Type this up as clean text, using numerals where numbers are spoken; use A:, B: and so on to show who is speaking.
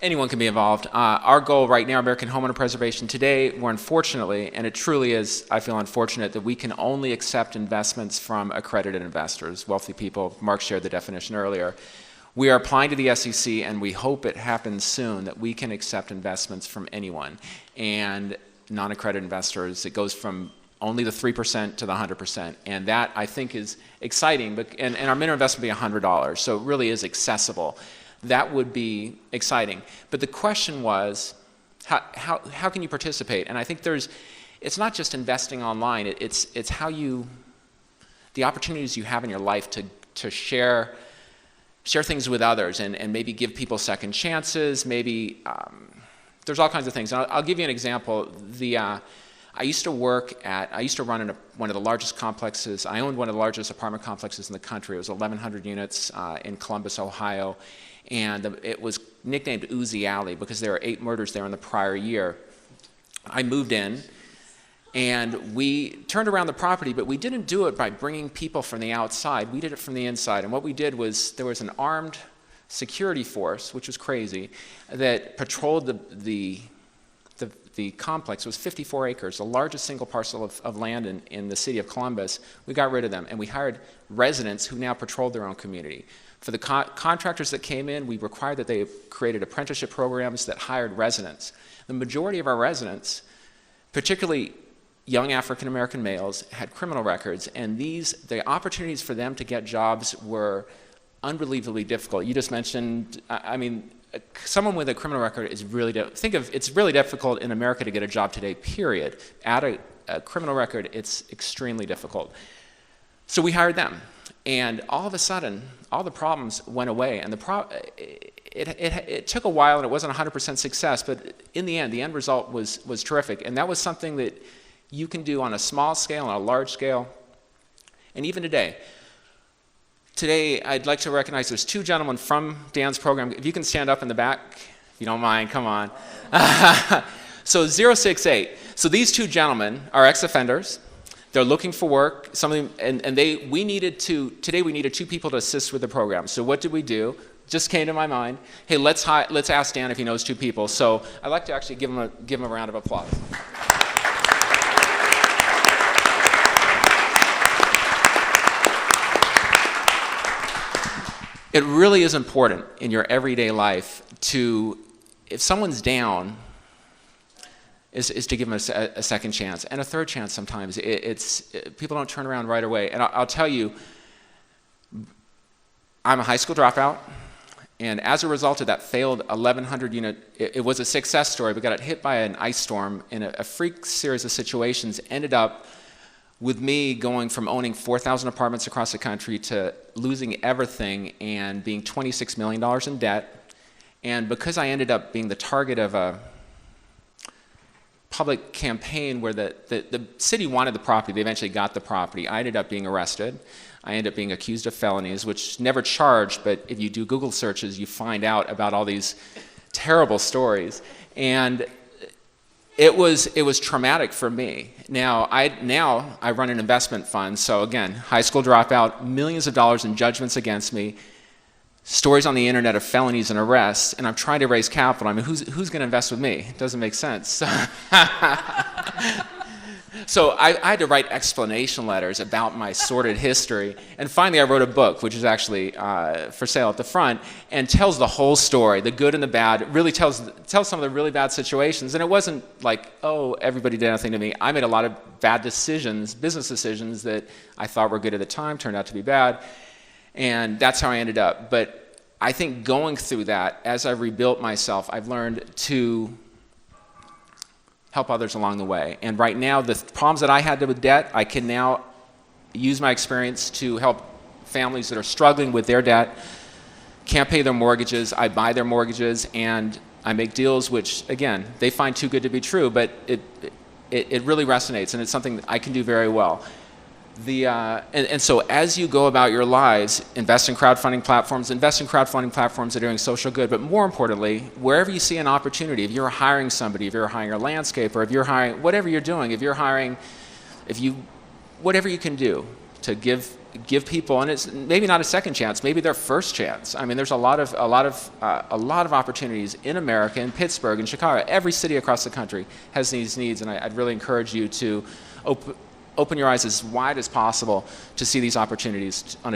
A: Anyone can be involved. Our goal right now, American Homeowner Preservation, today, we're unfortunately, and it truly is, I feel unfortunate, that we can only accept investments from accredited investors, wealthy people. Mark shared the definition earlier. We are applying to the SEC, and we hope it happens soon, that we can accept investments from anyone. And non-accredited investors, it goes from only the 3% to the 100%. And that, I think, is exciting. And our minimum investment will be $100, so it really is accessible. That would be exciting. But the question was, how can you participate? And I think it's not just investing online, it's how the opportunities you have in your life to share things with others and maybe give people second chances, maybe, there's all kinds of things. And I'll give you an example. I used to run one of the largest complexes. I owned one of the largest apartment complexes in the country. It was 1,100 units in Columbus, Ohio. And it was nicknamed Uzi Alley because there were 8 murders there in the prior year. I moved in, and we turned around the property, but we didn't do it by bringing people from the outside. We did it from the inside. And what we did was there was an armed security force, which was crazy, that patrolled the complex. It was 54 acres, the largest single parcel of land in the city of Columbus. We got rid of them, and we hired residents who now patrolled their own community. For the contractors that came in, we required that they created apprenticeship programs that hired residents. The majority of our residents, particularly young African-American males, had criminal records, and the opportunities for them to get jobs were unbelievably difficult. You just mentioned, someone with a criminal record is really, it's really difficult in America to get a job today, period. Add a criminal record, it's extremely difficult. So we hired them. And all of a sudden, all the problems went away. And it took a while, and it wasn't 100% success, but in the end result was terrific. And that was something that you can do on a small scale, on a large scale, and even today. Today, I'd like to recognize there's 2 gentlemen from Dan's program. If you can stand up in the back, if you don't mind, come on. So 068. So these 2 gentlemen are ex-offenders. They're looking for work. Some of them, today we needed 2 people to assist with the program. So what did we do? Just came to my mind. Hey, let's ask Dan if he knows 2 people. So I'd like to actually give him a round of applause. It really is important in your everyday life if someone's down, is to give them a second chance and a third chance sometimes. People don't turn around right away. And I'll tell you, I'm a high school dropout, and as a result of that failed 1,100 unit, it was a success story, but got hit by an ice storm in a freak series of situations, ended up with me going from owning 4,000 apartments across the country to losing everything and being $26 million in debt. And because I ended up being the target of a public campaign where the city wanted the property, they eventually got the property, I ended up being arrested. I ended up being accused of felonies, which never charged, but if you do Google searches, you find out about all these terrible stories. And it was traumatic for me. Now I run an investment fund, so again, high school dropout, millions of dollars in judgments against me, stories on the internet of felonies and arrests, and I'm trying to raise capital. I mean, who's going to invest with me? It doesn't make sense. So I had to write explanation letters about my sordid history, and finally I wrote a book, which is actually for sale at the front, and tells the whole story, the good and the bad. Really tells some of the really bad situations, and it wasn't like, oh, everybody did anything to me. I made a lot of bad decisions, business decisions that I thought were good at the time, turned out to be bad, and that's how I ended up. But I think going through that, as I rebuilt myself, I've learned to help others along the way. And right now, the problems that I had with debt, I can now use my experience to help families that are struggling with their debt, can't pay their mortgages. I buy their mortgages, and I make deals which, again, they find too good to be true, but it really resonates, and it's something that I can do very well. And so as you go about your lives, invest in crowdfunding platforms that are doing social good, but more importantly, wherever you see an opportunity, if you're hiring somebody, if you're hiring a landscaper, if you're hiring, whatever you're doing, whatever you can do to give people, and it's maybe not a second chance, maybe their first chance. I mean, there's a lot of opportunities in America, in Pittsburgh, in Chicago. Every city across the country has these needs, and I'd really encourage you to open your eyes as wide as possible to see these opportunities on